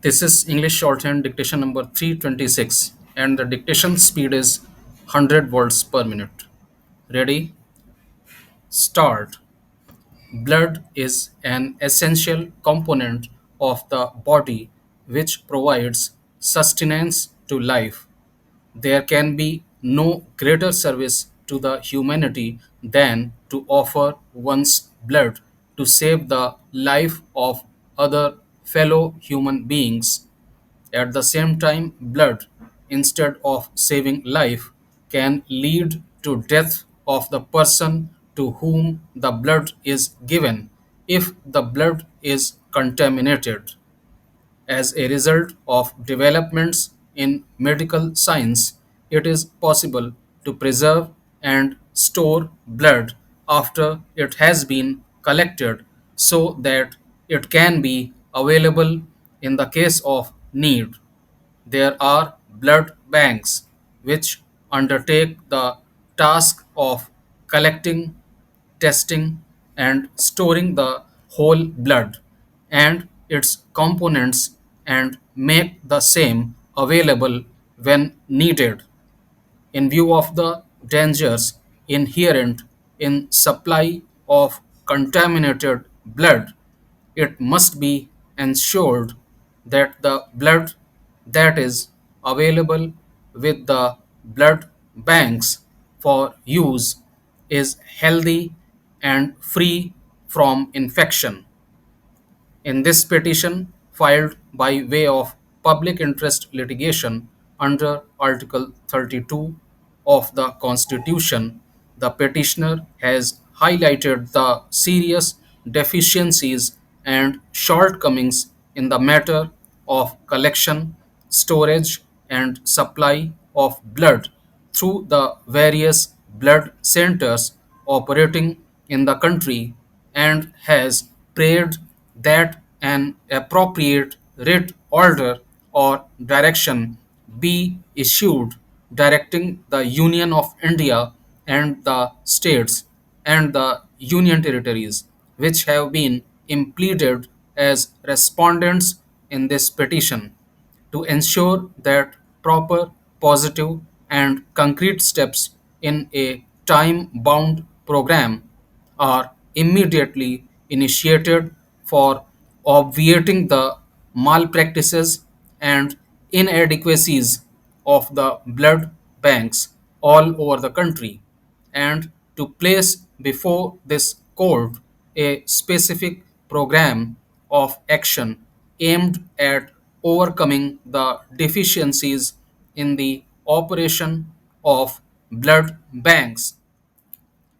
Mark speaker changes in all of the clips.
Speaker 1: This is English Shorthand Dictation number 326, and the dictation speed is 100 words per minute. Ready? Start. Blood is an essential component of the body which provides sustenance to life. There can be no greater service to the humanity than to offer one's blood to save the life of other fellow human beings. At the same time, blood, instead of saving life, can lead to death of the person to whom the blood is given if the blood is contaminated. As a result of developments in medical science, it is possible to preserve and store blood after it has been collected so that it can be available in the case of need. There are blood banks which undertake the task of collecting, testing, and storing the whole blood and its components and make the same available when needed. In view of the dangers inherent in supply of contaminated blood, it must be ensured that the blood that is available with the blood banks for use is healthy and free from infection. In this petition, filed by way of public interest litigation under Article 32 of the Constitution, the petitioner has highlighted the serious deficiencies and shortcomings in the matter of collection, storage, and supply of blood through the various blood centers operating in the country and has prayed that an appropriate writ order or direction be issued directing the Union of India and the states and the union territories which have been impleaded as respondents in this petition to ensure that proper, positive, and concrete steps in a time bound program are immediately initiated for obviating the malpractices and inadequacies of the blood banks all over the country and to place before this court a specific program of action aimed at overcoming the deficiencies in the operation of blood banks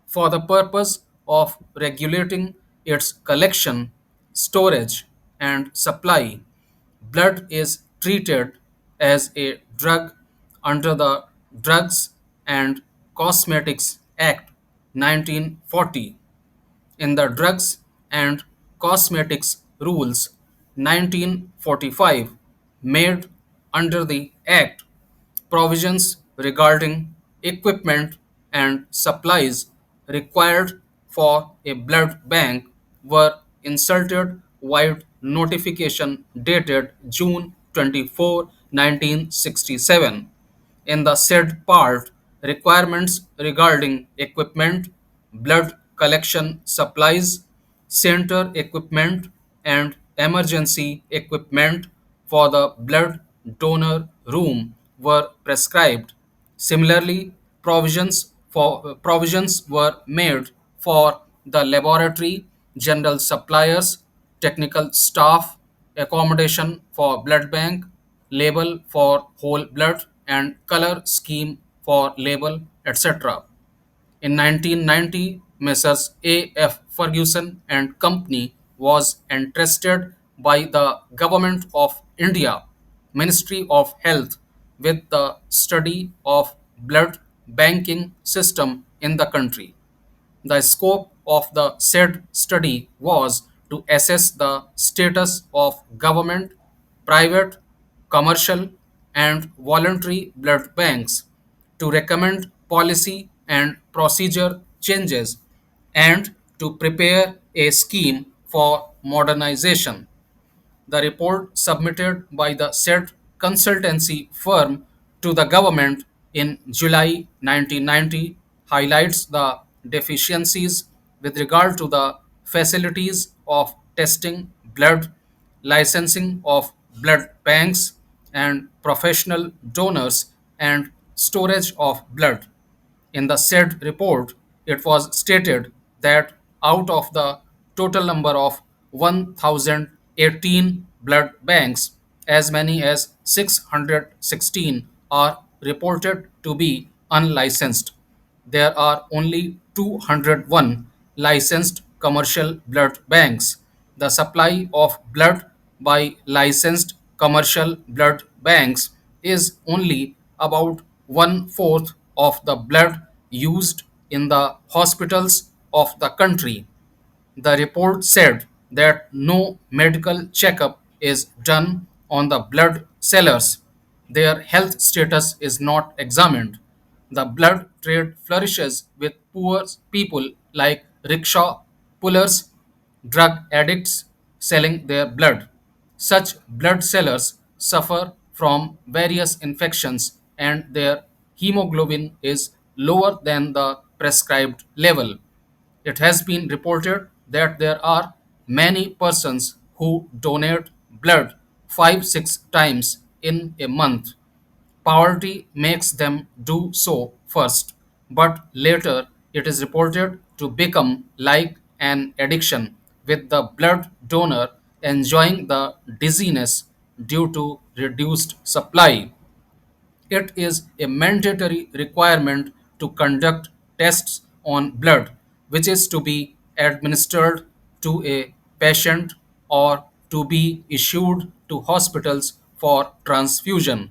Speaker 1: for the purpose of regulating its collection, storage, and supply. Blood is treated as a drug under the Drugs and Cosmetics Act 1940. In the Drugs and Cosmetics Rules 1945 made under the Act, provisions regarding equipment and supplies required for a blood bank were inserted with notification dated June 24, 1967. In the said part, requirements regarding equipment, blood collection supplies, center equipment, and emergency equipment for the blood donor room were prescribed. Similarly, provisions were made for the laboratory, general suppliers, technical staff, accommodation for blood bank, label for whole blood, and color scheme for label, etc. In 1990, Messrs. A. F. Ferguson and Company was entrusted by the Government of India, Ministry of Health, with the study of blood banking system in the country. The scope of the said study was to assess the status of government, private, commercial, and voluntary blood banks, to recommend policy and procedure changes, and to prepare a scheme for modernization. The report submitted by the said consultancy firm to the government in July 1990 highlights the deficiencies with regard to the facilities of testing blood, licensing of blood banks, and professional donors and storage of blood. In the said report, it was stated that out of the total number of 1,018 blood banks, as many as 616 are reported to be unlicensed. There are only 201 licensed commercial blood banks. The supply of blood by licensed commercial blood banks is only about one fourth of the blood used in the hospitals of the country. The report said that no medical checkup is done on the blood sellers. Their health status is not examined. The blood trade flourishes with poor people like rickshaw pullers, drug addicts selling their blood. Such blood sellers suffer from various infections and their hemoglobin is lower than the prescribed level. It has been reported that there are many persons who donate blood 5 6 times in a month. Poverty makes them do so first, but later it is reported to become like an addiction, with the blood donor enjoying the dizziness due to reduced supply. It is a mandatory requirement to conduct tests on blood, which is to be administered to a patient or to be issued to hospitals for transfusion.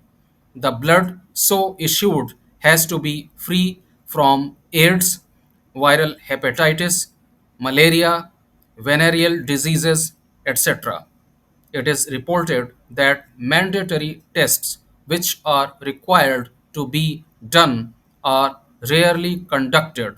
Speaker 1: The blood so issued has to be free from AIDS, viral hepatitis, malaria, venereal diseases, etc. It is reported that mandatory tests which are required to be done are rarely conducted.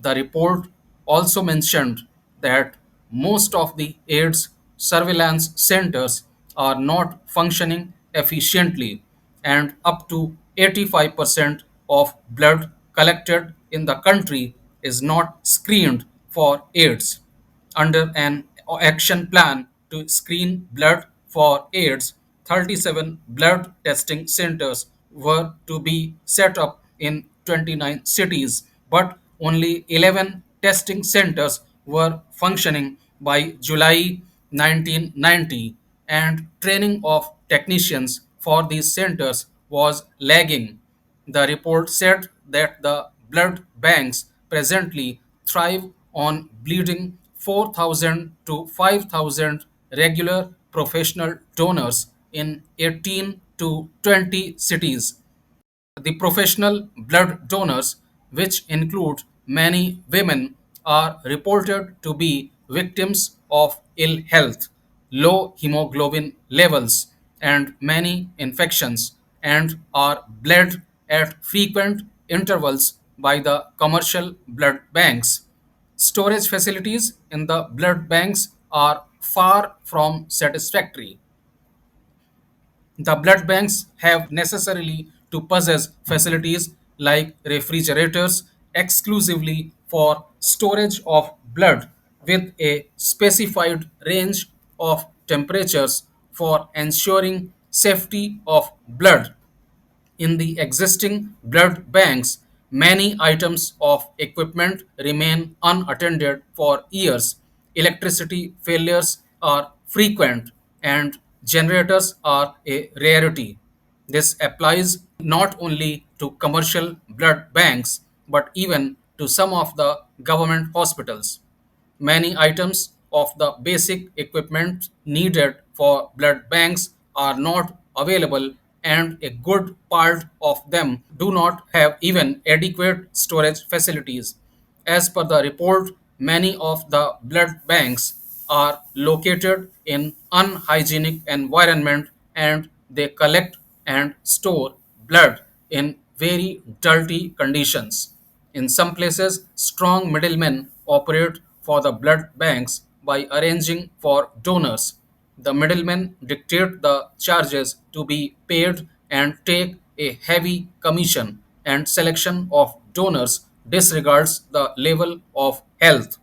Speaker 1: The report also mentioned that most of the AIDS surveillance centers are not functioning efficiently, and up to 85% of blood collected in the country is not screened for AIDS. Under an action plan to screen blood for AIDS, 37 blood testing centers were to be set up in 29 cities, but only 11 testing centers were functioning by July 1990, and training of technicians for these centers was lagging. The report said that the blood banks presently thrive on bleeding 4,000 to 5,000 regular professional donors in 18 to 20 cities. The professional blood donors, which include many women, are reported to be victims of ill health, low hemoglobin levels, and many infections, and are bled at frequent intervals by the commercial blood banks. Storage facilities in the blood banks are far from satisfactory. The blood banks have necessarily to possess facilities like refrigerators exclusively for storage of blood with a specified range of temperatures for ensuring safety of blood. In the existing blood banks, many items of equipment remain unattended for years. Electricity failures are frequent and generators are a rarity. This applies not only to commercial blood banks but even to some of the government hospitals. Many items of the basic equipment needed for blood banks are not available, and a good part of them do not have even adequate storage facilities. As per the report, many of the blood banks are located in unhygienic environment and they collect and store blood in very dirty conditions. In some places, strong middlemen operate for the blood banks by arranging for donors. The middlemen dictate the charges to be paid and take a heavy commission, and selection of donors disregards the level of health